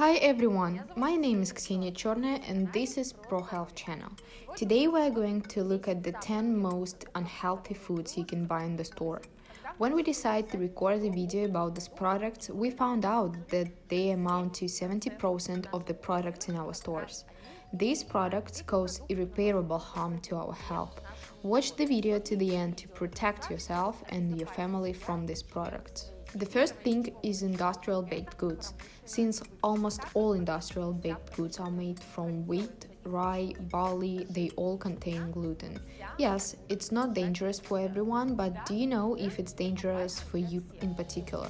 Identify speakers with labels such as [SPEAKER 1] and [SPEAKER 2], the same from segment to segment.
[SPEAKER 1] Hi everyone, my name is Ksenia Chernaya and this is Pro Health channel. Today we are going to look at the 10 most unhealthy foods you can buy in the store. When we decided to record a video about these products, we found out that they amount to 70% of the products in our stores. These products cause irreparable harm to our health. Watch the video to the end to protect yourself and your family from these products. The first thing is industrial baked goods. Since almost all industrial baked goods are made from wheat, rye, barley, they all contain gluten. Yes, it's not dangerous for everyone, but do you know if it's dangerous for you in particular?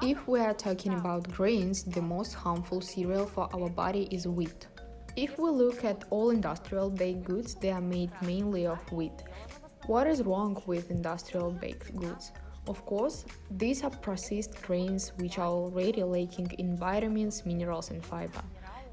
[SPEAKER 1] If we are talking about grains, the most harmful cereal for our body is wheat. If we look at all industrial baked goods, they are made mainly of wheat. What is wrong with industrial baked goods? Of course, these are processed grains which are already lacking in vitamins, minerals and fiber.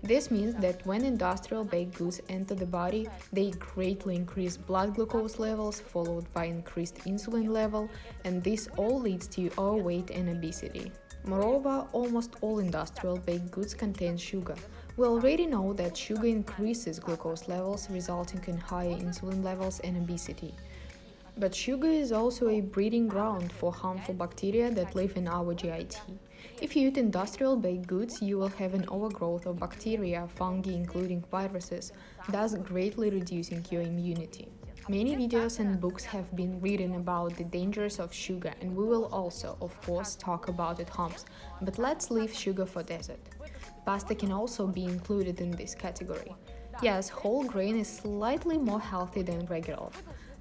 [SPEAKER 1] This means that when industrial baked goods enter the body, they greatly increase blood glucose levels, followed by increased insulin level, and this all leads to overweight and obesity. Moreover, almost all industrial baked goods contain sugar. We already know that sugar increases glucose levels, resulting in higher insulin levels and obesity. But sugar is also a breeding ground for harmful bacteria that live in our GIT. If you eat industrial baked goods, you will have an overgrowth of bacteria, fungi, including viruses, thus greatly reducing your immunity. Many videos and books have been written about the dangers of sugar, and we will also, of course, talk about its harms. But let's leave sugar for dessert. Pasta can also be included in this category. Yes, whole grain is slightly more healthy than regular.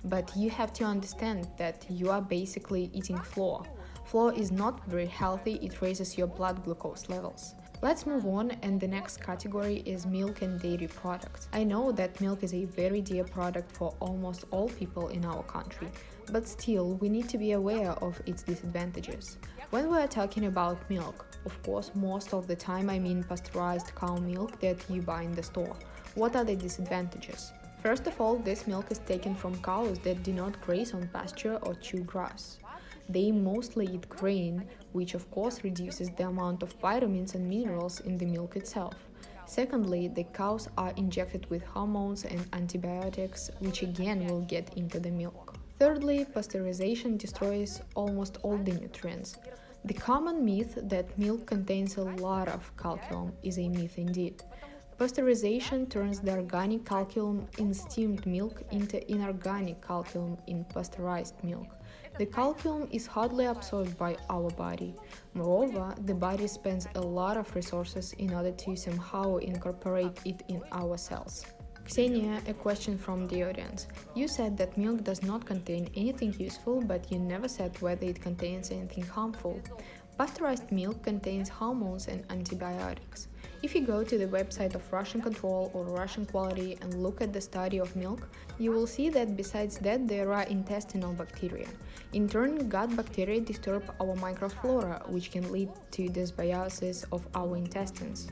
[SPEAKER 1] But you have to understand that you are basically eating flour. Flour is not very healthy, it raises your blood glucose levels. Let's move on, and the next category is milk and dairy products. I know that milk is a very dear product for almost all people in our country, but still we need to be aware of its disadvantages. When we are talking about milk, of course most of the time I mean pasteurized cow milk that you buy in the store. What are the disadvantages? First of all, this milk is taken from cows that do not graze on pasture or chew grass. They mostly eat grain, which of course reduces the amount of vitamins and minerals in the milk itself. Secondly, the cows are injected with hormones and antibiotics, which again will get into the milk. Thirdly, pasteurization destroys almost all the nutrients. The common myth that milk contains a lot of calcium is a myth indeed. Pasteurization turns the organic calcium in steamed milk into inorganic calcium in pasteurized milk. The calcium is hardly absorbed by our body. Moreover, the body spends a lot of resources in order to somehow incorporate it in our cells. Ksenia, a question from the audience. You said that milk does not contain anything useful, but you never said whether it contains anything harmful. Pasteurized milk contains hormones and antibiotics. If you go to the website of Russian Control or Russian Quality and look at the study of milk, you will see that besides that there are intestinal bacteria. In turn, gut bacteria disturb our microflora, which can lead to dysbiosis of our intestines.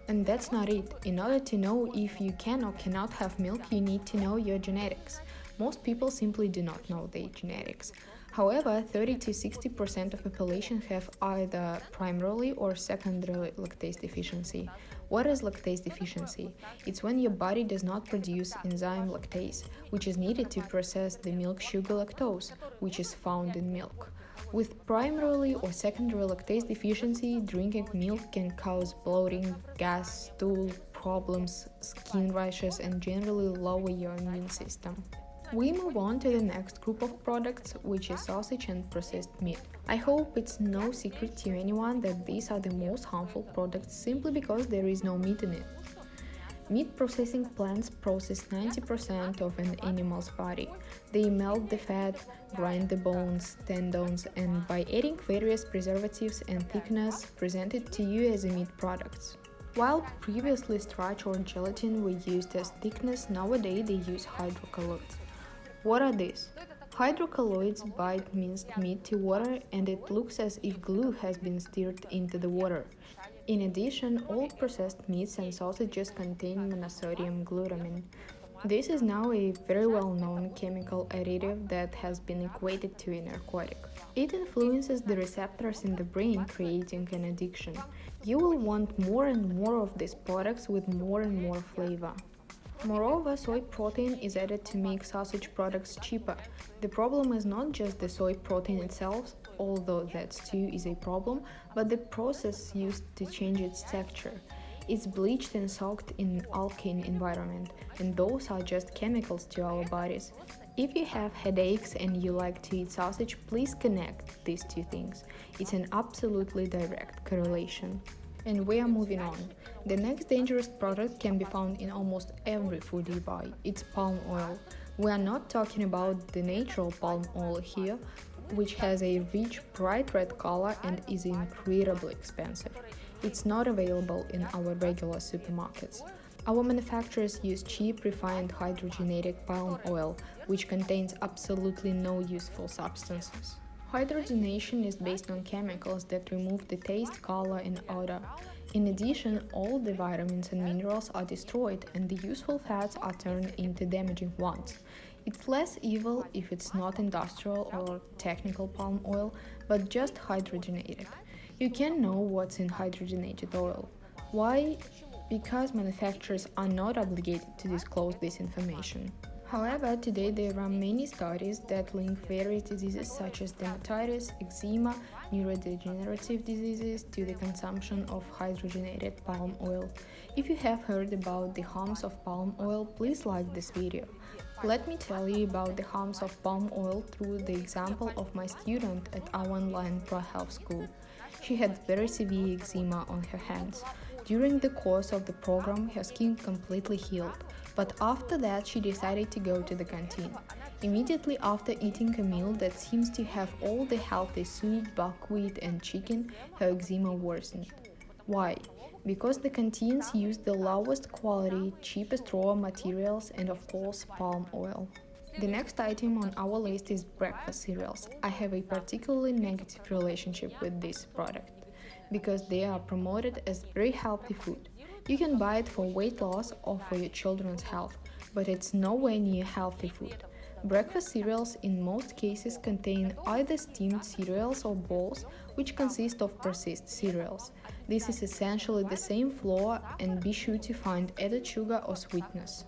[SPEAKER 1] And that's not it. In order to know if you can or cannot have milk, you need to know your genetics. Most people simply do not know their genetics. However, 30 to 60% of population have either primarily or secondary lactase deficiency. What is lactase deficiency? It's when your body does not produce enzyme lactase, which is needed to process the milk sugar lactose, which is found in milk. With primarily or secondary lactase deficiency, drinking milk can cause bloating, gas, stool problems, skin rashes, and generally lower your immune system. We move on to the next group of products, which is sausage and processed meat. I hope it's no secret to anyone that these are the most harmful products simply because there is no meat in it. Meat processing plants process 90% of an animal's body. They melt the fat, grind the bones, tendons, and by adding various preservatives and thickeners, present it to you as a meat products. While previously starch or gelatin were used as thickness, nowadays they use hydrocolloids. What are these? Hydrocolloids bind minced meat to water and it looks as if glue has been stirred into the water. In addition, all processed meats and sausages contain monosodium glutamine. This is now a very well-known chemical additive that has been equated to a narcotic. It influences the receptors in the brain, creating an addiction. You will want more and more of these products with more and more flavor. Moreover, soy protein is added to make sausage products cheaper. The problem is not just the soy protein itself, although that too is a problem, but the process used to change its texture. It's bleached and soaked in alkaline environment, and those are just chemicals to our bodies. If you have headaches and you like to eat sausage, please connect these two things. It's an absolutely direct correlation. And we are moving on. The next dangerous product can be found in almost every food you buy. It's palm oil. We are not talking about the natural palm oil here, which has a rich, bright red color and is incredibly expensive. It's not available in our regular supermarkets. Our manufacturers use cheap, refined hydrogenated palm oil, which contains absolutely no useful substances. Hydrogenation is based on chemicals that remove the taste, color, and odor. In addition, all the vitamins and minerals are destroyed and the useful fats are turned into damaging ones. It's less evil if it's not industrial or technical palm oil, but just hydrogenated. You can know what's in hydrogenated oil. Why? Because manufacturers are not obligated to disclose this information. However, today there are many studies that link various diseases such as dermatitis, eczema, neurodegenerative diseases to the consumption of hydrogenated palm oil. If you have heard about the harms of palm oil, please like this video. Let me tell you about the harms of palm oil through the example of my student at our online pro-health school. She had very severe eczema on her hands. During the course of the program, her skin completely healed, but after that she decided to go to the canteen. Immediately after eating a meal that seems to have all the healthy soup, buckwheat and chicken, her eczema worsened. Why? Because the canteens use the lowest quality, cheapest raw materials and of course palm oil. The next item on our list is breakfast cereals. I have a particularly negative relationship with this product because they are promoted as very healthy food. You can buy it for weight loss or for your children's health, but it's nowhere near healthy food. Breakfast cereals in most cases contain either steamed cereals or balls, which consist of processed cereals. This is essentially the same flour, and be sure to find added sugar or sweetness.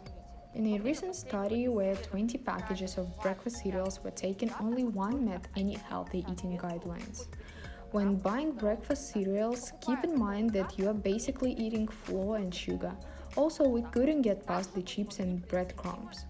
[SPEAKER 1] In a recent study where 20 packages of breakfast cereals were taken, only one met any healthy eating guidelines. When buying breakfast cereals, keep in mind that you are basically eating flour and sugar. Also, we couldn't get past the chips and breadcrumbs.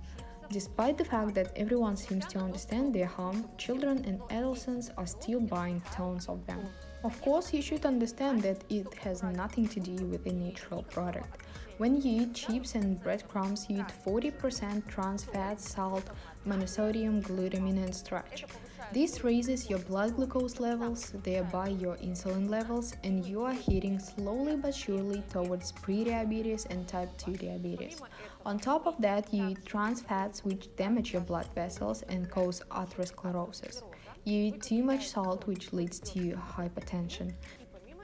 [SPEAKER 1] Despite the fact that everyone seems to understand their harm, children and adolescents are still buying tons of them. Of course, you should understand that it has nothing to do with a natural product. When you eat chips and breadcrumbs, you eat 40% trans fat, salt, monosodium, glutamine, and starch. This raises your blood glucose levels, thereby your insulin levels, and you are heading slowly but surely towards pre-diabetes and type 2 diabetes. On top of that, you eat trans fats which damage your blood vessels and cause atherosclerosis. You eat too much salt, which leads to hypertension.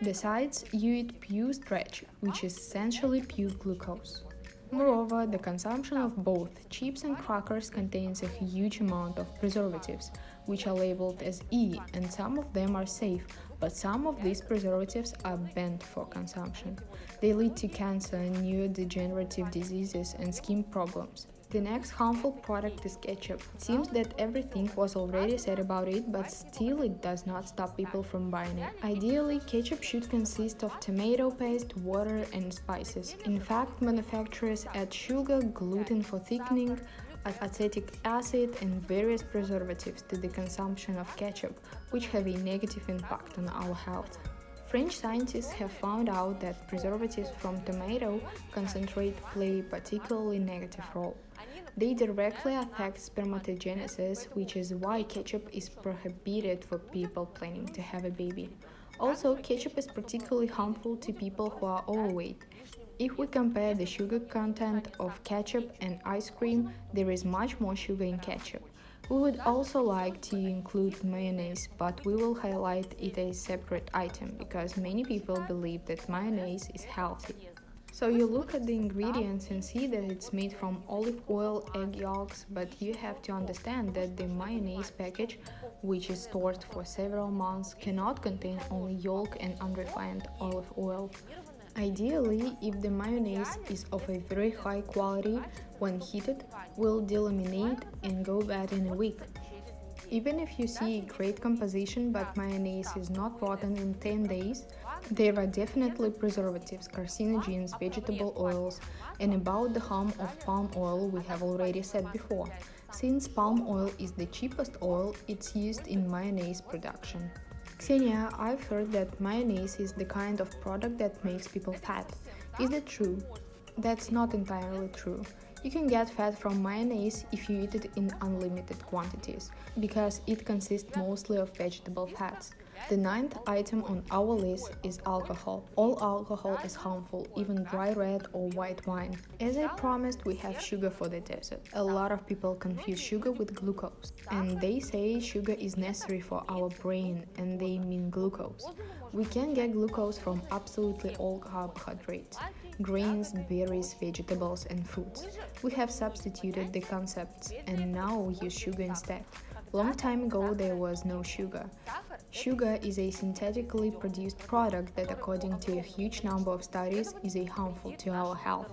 [SPEAKER 1] Besides, you eat pure starch, which is essentially pure glucose. Moreover, the consumption of both chips and crackers contains a huge amount of preservatives, which are labeled as E, and some of them are safe, but some of these preservatives are banned for consumption. They lead to cancer, neurodegenerative diseases, and skin problems. The next harmful product is ketchup. It seems that everything was already said about it, but still it does not stop people from buying it. Ideally, ketchup should consist of tomato paste, water, and spices. In fact, manufacturers add sugar, gluten for thickening, acetic acid, and various preservatives to the consumption of ketchup, which have a negative impact on our health. French scientists have found out that preservatives from tomato concentrate play a particularly negative role. They directly affect spermatogenesis, which is why ketchup is prohibited for people planning to have a baby. Also, ketchup is particularly harmful to people who are overweight. If we compare the sugar content of ketchup and ice cream, there is much more sugar in ketchup. We would also like to include mayonnaise, but we will highlight it as a separate item because many people believe that mayonnaise is healthy. So you look at the ingredients and see that it's made from olive oil, egg yolks, but you have to understand that the mayonnaise package, which is stored for several months, cannot contain only yolk and unrefined olive oil. Ideally, if the mayonnaise is of a very high quality, when heated, will delaminate and go bad in a week. Even if you see a great composition but mayonnaise is not rotten in 10 days, there are definitely preservatives, carcinogens, vegetable oils, and about the harm of palm oil we have already said before. Since palm oil is the cheapest oil, it's used in mayonnaise production. Ksenia, I've heard that mayonnaise is the kind of product that makes people fat. Is that true? That's not entirely true. You can get fat from mayonnaise if you eat it in unlimited quantities, because it consists mostly of vegetable fats. The ninth item on our list is alcohol. All alcohol is harmful, even dry red or white wine. As I promised, we have sugar for the dessert. A lot of people confuse sugar with glucose, and they say sugar is necessary for our brain, and they mean glucose. We can get glucose from absolutely all carbohydrates: grains, berries, vegetables, and fruits. We have substituted the concepts and now use sugar instead. Long time ago there was no sugar. Sugar is a synthetically produced product that, according to a huge number of studies, is harmful to our health.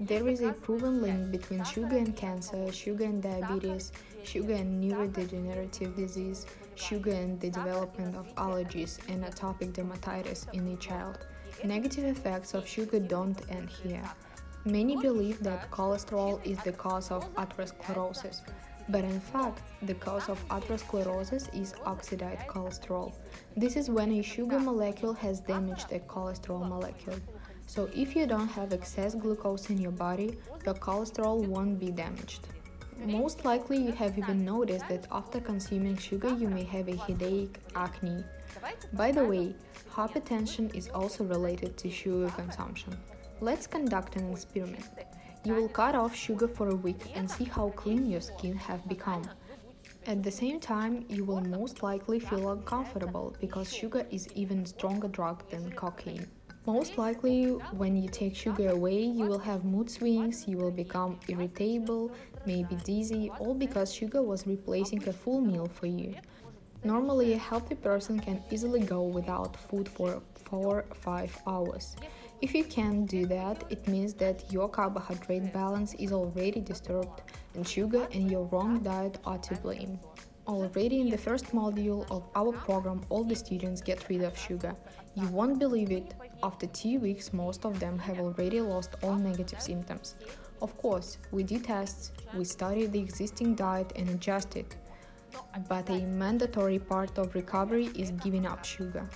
[SPEAKER 1] There is a proven link between sugar and cancer, sugar and diabetes, sugar and neurodegenerative disease, sugar and the development of allergies and atopic dermatitis in a child. Negative effects of sugar don't end here. Many believe that cholesterol is the cause of atherosclerosis, but in fact, the cause of atherosclerosis is oxidized cholesterol. This is when a sugar molecule has damaged a cholesterol molecule. So if you don't have excess glucose in your body, your cholesterol won't be damaged. Most likely you have even noticed that after consuming sugar you may have a headache, acne. By the way, hypertension is also related to sugar consumption. Let's conduct an experiment. You will cut off sugar for a week and see how clean your skin have become. At the same time, you will most likely feel uncomfortable because sugar is even stronger drug than cocaine. Most likely, when you take sugar away, you will have mood swings, you will become irritable, maybe dizzy, all because sugar was replacing a full meal for you. Normally, a healthy person can easily go without food for 4-5 hours. If you can't do that, it means that your carbohydrate balance is already disturbed, and sugar and your wrong diet are to blame. Already in the first module of our program, all the students get rid of sugar. You won't believe it, after 2 weeks most of them have already lost all negative symptoms. Of course, we did tests, we studied the existing diet and adjusted, but a mandatory part of recovery is giving up sugar.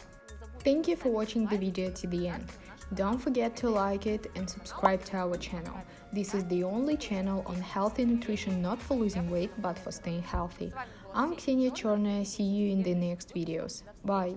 [SPEAKER 1] Thank you for watching the video to the end. Don't forget to like it and subscribe to our channel. This is the only channel on healthy nutrition, not for losing weight but for staying healthy. I'm Ksenia Chernaya, see you in the next videos. Bye!